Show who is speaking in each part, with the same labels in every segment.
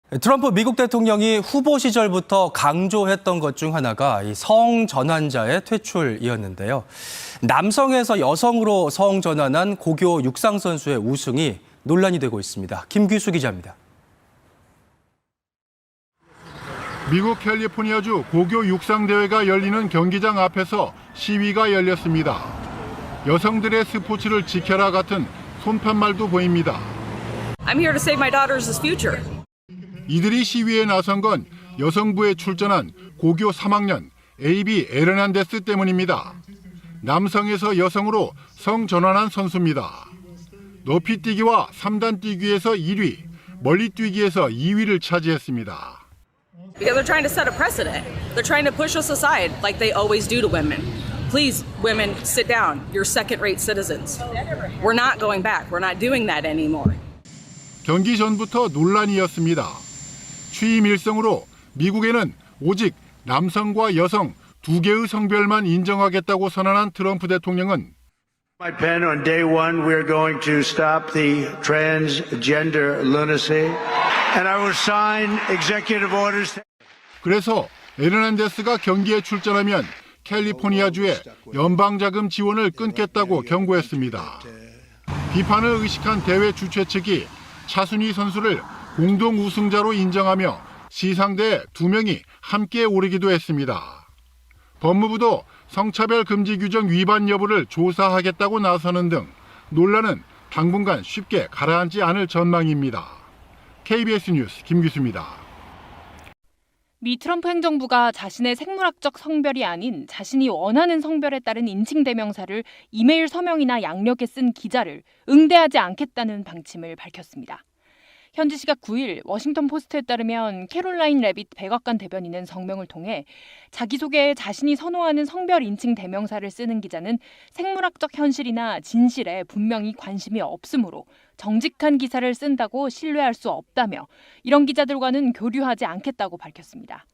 Speaker 1: 트럼프 미국 대통령이 후보 시절부터 강조했던 것 중 하나가 이 성전환자의 퇴출이었는데요. 남성에서 여성으로 성전환한 고교 육상 선수의 우승이 논란이 되고 있습니다. 김규수 기자입니다.
Speaker 2: 미국 캘리포니아주 고교 육상 대회가 열리는 경기장 앞에서 시위가 열렸습니다. 여성들의 스포츠를 지켜라 같은 손팻말도 보입니다.
Speaker 3: I'm here to save my daughter's future.
Speaker 2: 이들이 시위에 나선 건 여성부에 출전한 고교 3학년 AB 에르난데스 때문입니다. 남성에서 여성으로 성전환한 선수입니다. 높이뛰기와 3단 뛰기에서 1위, 멀리뛰기에서 2위를 차지했습니다.
Speaker 3: Because they're trying to set a precedent. They're trying to push us aside like they always do to women. Please, women, sit down. You're second-rate citizens. We're not going back. We're not doing that anymore.
Speaker 2: 경기 전부터 논란이었습니다. 취임 일성으로 미국에는 오직 남성과 여성 두 개의 성별만 인정하겠다고 선언한 트럼프 대통령은
Speaker 4: My pen on day one, we're going to stop the transgender lunacy, and I will sign executive orders.
Speaker 2: 그래서 에르난데스가 경기에 출전하면 캘리포니아주의 연방자금 지원을 끊겠다고 경고했습니다. 비판을 의식한 대회 주최 측이 차순위 선수를 공동 우승자로 인정하며 시상대에 2명이 함께 오르기도 했습니다. 법무부도 성차별 금지 규정 위반 여부를 조사하겠다고 나서는 등 논란은 당분간 쉽게 가라앉지 않을 전망입니다. KBS 뉴스 김규수입니다.
Speaker 5: 미 트럼프 행정부가 자신의 생물학적 성별이 아닌 자신이 원하는 성별에 따른 인칭 대명사를 이메일 서명이나 양력에 쓴 기자를 응대하지 않겠다는 방침을 밝혔습니다. 현지 시각 9일 워싱턴 포스트에 따르면 캐롤라인 레빗 백악관 대변인은 성명을 통해 자기소개에 자신이 선호하는 성별 인칭 대명사를 쓰는 기자는 생물학적 현실이나 진실에 분명히 관심이 없으므로 정직한 기사를 쓴다고 신뢰할 수 없다며 이런 기자들과는 교류하지 않겠다고 밝혔습니다.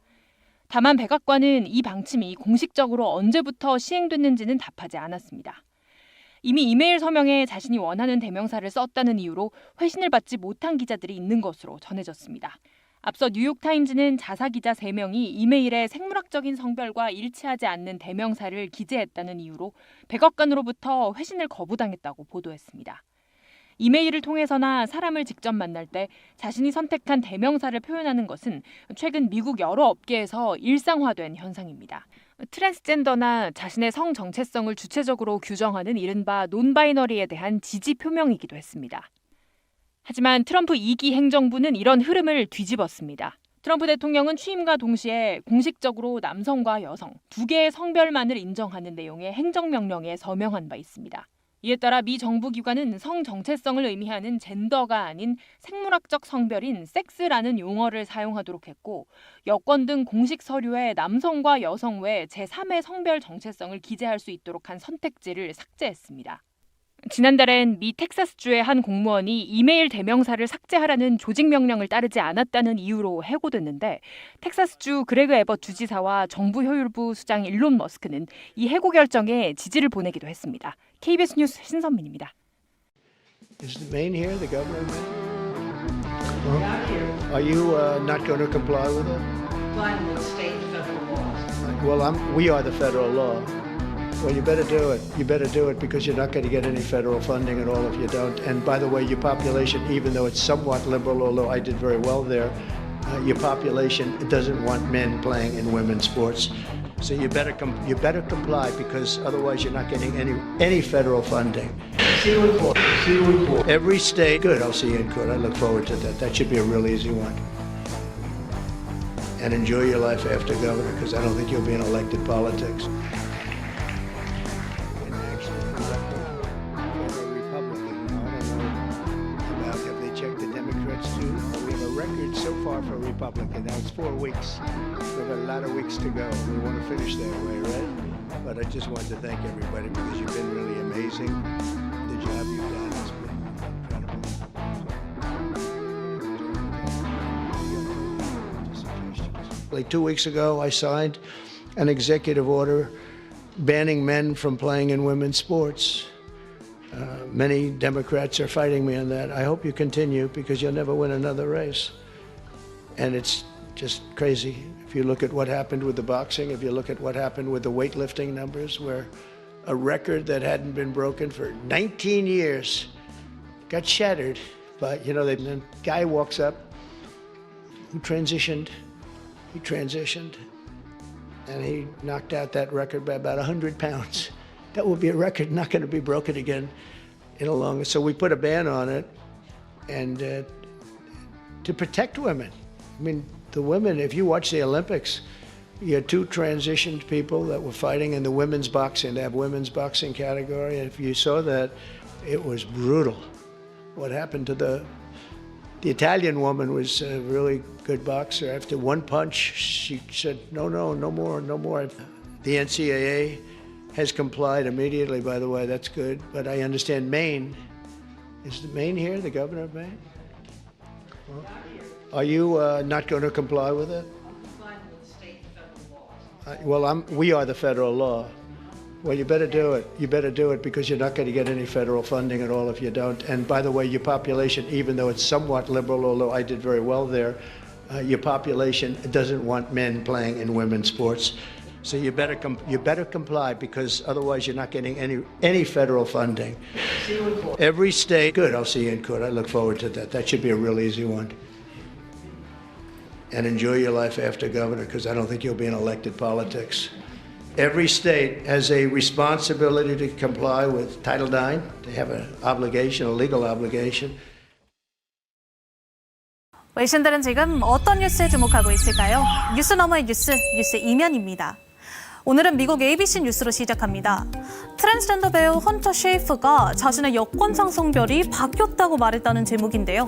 Speaker 5: 다만 백악관은 이 방침이 공식적으로 언제부터 시행됐는지는 답하지 않았습니다. 이미 이메일 서명에 자신이 원하는 대명사를 썼다는 이유로 회신을 받지 못한 기자들이 있는 것으로 전해졌습니다. 앞서 뉴욕타임즈는 자사 기자 3명이 이메일에 생물학적인 성별과 일치하지 않는 대명사를 기재했다는 이유로 백악관으로부터 회신을 거부당했다고 보도했습니다. 이메일을 통해서나 사람을 직접 만날 때 자신이 선택한 대명사를 표현하는 것은 최근 미국 여러 업계에서 일상화된 현상입니다. 트랜스젠더나 자신의 성 정체성을 주체적으로 규정하는 이른바 논바이너리에 대한 지지 표명이기도 했습니다. 하지만 트럼프 2기 행정부는 이런 흐름을 뒤집었습니다. 트럼프 대통령은 취임과 동시에 공식적으로 남성과 여성 두 개의 성별만을 인정하는 내용의 행정명령에 서명한 바 있습니다. 이에 따라 미 정부 기관은 성 정체성을 의미하는 젠더가 아닌 생물학적 성별인 섹스라는 용어를 사용하도록 했고 여권 등 공식 서류에 남성과 여성 외 제3의 성별 정체성을 기재할 수 있도록 한 선택지를 삭제했습니다. 지난달엔 미 텍사스주의 한 공무원이 이메일 대명사를 삭제하라는 조직 명령을 따르지 않았다는 이유로 해고됐는데 텍사스주 그레그 에벗 주지사와 정부 효율부 수장 일론 머스크는 이 해고 결정에 지지를 보내기도 했습니다. KBS 뉴스 신선민입니다.
Speaker 4: Is the Maine here, the governor? Are you not going to comply with it?
Speaker 6: Complying with state and federal laws.
Speaker 4: Well, we are the federal law. Well, you better do it. You better do it because you're not going to get any federal funding at all if you don't. And by the way, your population, even though it's somewhat liberal, although I did very well there, your population doesn't want men playing in women's sports. So you better comply because otherwise you're not getting any federal funding. See you in court. See you in court. Every state. Good. I'll see you in court. I look forward to that. That should be a real easy one. And enjoy your life after governor because I don't think you'll be in elected politics. So far for Republican. Now it's 4 weeks. We've got a lot of weeks to go. We want to finish that way, right? But I just wanted to thank everybody because you've been really amazing. The job you've done has been incredible. Like 2 weeks ago, I signed an executive order banning men from playing in women's sports. Many Democrats are fighting me on that. I hope you continue because you'll never win another race. And it's just crazy. If you look at what happened with the boxing, if you look at what happened with the weightlifting numbers, where a record that hadn't been broken for 19 years got shattered. But, you know, the guy walks up who transitioned. He transitioned, and he knocked out that record by about 100 pounds. That will be a record not going to be broken again in a long. So we put a ban on it, and to protect women. I mean, the women, if you watch the Olympics, you had two transitioned people that were fighting in the women's boxing. They have women's boxing category, and if you saw that, it was brutal. What happened to the Italian woman was a really good boxer. After one punch, she said, no more. The NCAA has complied immediately, by the way, that's good. But I understand Maine, is Maine here, the governor of Maine? Well, are you not going to comply with it?
Speaker 6: Complying with state and federal laws.
Speaker 4: Well, we are the federal law. Well, you better do it. You better do it because you're not going to get any federal funding at all if you don't. And by the way, your population, even though it's somewhat liberal, although I did very well there, your population doesn't want men playing in women's sports. So you better comply because otherwise you're not getting any federal funding. Every state, good, I'll see you in court. I look forward to that. That should be a real easy one. And enjoy your life after governor because I don't think you'll be in elected politics. Every state has a responsibility to comply with Title IX. They have an obligation, a legal obligation.
Speaker 7: 외신들은 지금 어떤 뉴스에 주목하고 있을까요? 뉴스 너머의 뉴스, 뉴스 이면입니다. 오늘은 미국 ABC 뉴스로 시작합니다. 트랜스젠더 배우 헌터 셰이프가 자신의 여권상 성별이 바뀌었다고 말했다는 제목인데요.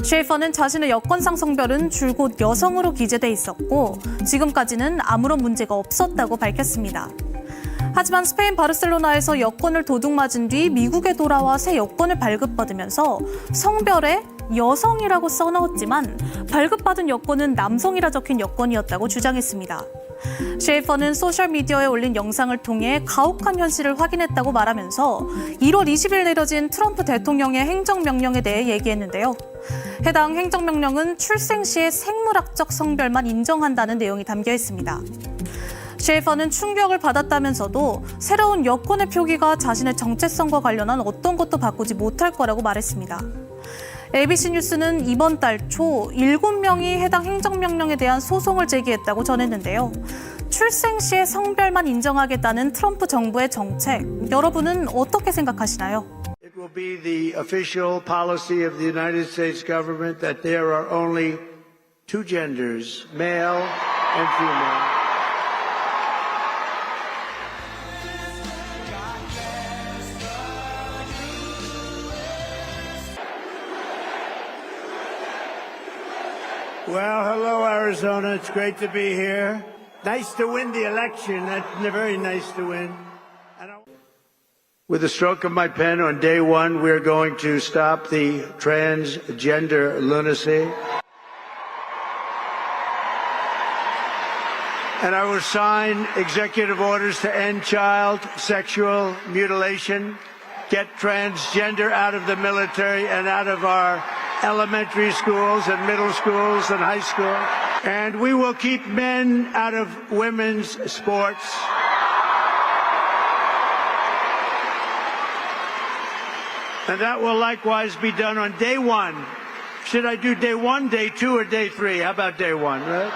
Speaker 7: 셰이퍼는 자신의 여권상 성별은 줄곧 여성으로 기재돼 있었고 지금까지는 아무런 문제가 없었다고 밝혔습니다. 하지만 스페인 바르셀로나에서 여권을 도둑맞은 뒤 미국에 돌아와 새 여권을 발급받으면서 성별에 여성이라고 써넣었지만 발급받은 여권은 남성이라 적힌 여권이었다고 주장했습니다. 셰이퍼는 소셜미디어에 올린 영상을 통해 가혹한 현실을 확인했다고 말하면서 1월 20일 내려진 트럼프 대통령의 행정명령에 대해 얘기했는데요. 해당 행정명령은 출생 시의 생물학적 성별만 인정한다는 내용이 담겨 있습니다. 셰이퍼는 충격을 받았다면서도 새로운 여권의 표기가 자신의 정체성과 관련한 어떤 것도 바꾸지 못할 거라고 말했습니다. ABC 뉴스는 이번 달 초 7명이 해당 행정명령에 대한 소송을 제기했다고 전했는데요. 출생 시의 성별만 인정하겠다는 트럼프 정부의 정책, 여러분은 어떻게 생각하시나요?
Speaker 4: It will be the official policy of the United States government that there are only two genders, male and female. Well, hello, Arizona. It's great to be here. Nice to win the election. That's very nice to win. With a stroke of my pen on day one, we're going to stop the transgender lunacy. And I will sign executive orders to end child sexual mutilation, get transgender out of the military and out of our elementary schools and middle schools and high school. And we will keep men out of women's sports. And that will likewise be done on day one. Should I do day one, day two, or day three? How about day one, right?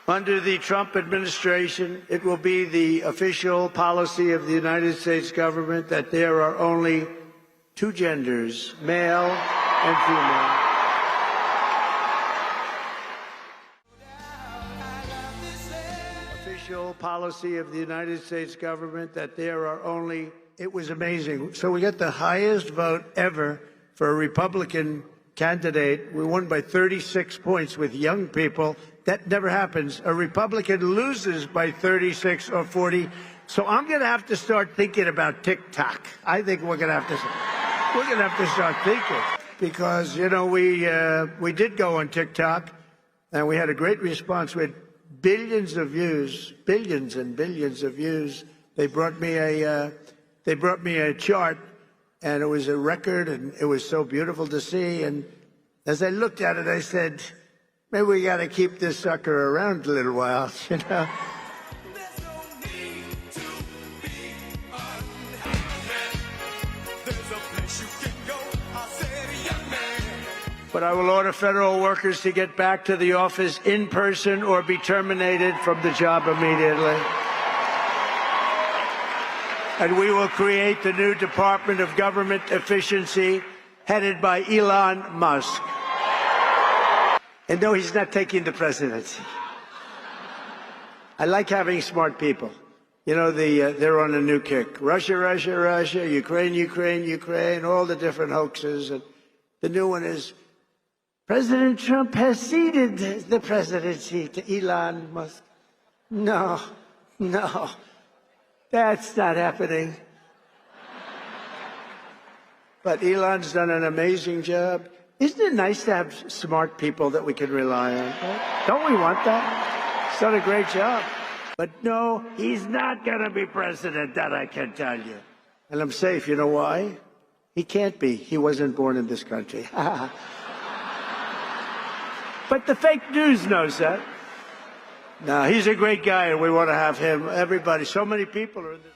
Speaker 4: Under the Trump administration, it will be the official policy of the United States government that there are only two genders, male and female. Official policy of the United States government that there are only, it was amazing. So we got the highest vote ever for a Republican candidate. We won by 36 points with young people. That never happens. A Republican loses by 36 or 40. So I'm going to have to start thinking about TikTok. I think we're going to have to start thinking because, you know, we did go on TikTok and we had a great response with billions of views, billions and billions of views. They brought me a chart and it was a record and it was so beautiful to see. And As I looked at it, I said, maybe we got to keep this sucker around a little while, you know? But I will order federal workers to get back to the office in person or be terminated from the job immediately. And we will create the new Department of Government Efficiency headed by Elon Musk. And no, he's not taking the presidency. I like having smart people. You know, they're on a new kick. Russia, Russia, Russia, Ukraine, Ukraine, Ukraine, all the different hoaxes. And the new one is President Trump has ceded the presidency to Elon Musk. No, that's not happening. But Elon's done an amazing job. Isn't it nice to have smart people that we can rely on? Right? Don't we want that? He's done a great job. But no, he's not going to be president, that I can tell you. And I'm safe. You know why? He can't be. He wasn't born in this country. But the fake news knows that. No, he's a great guy, and we want to have him. Everybody, so many people are in this.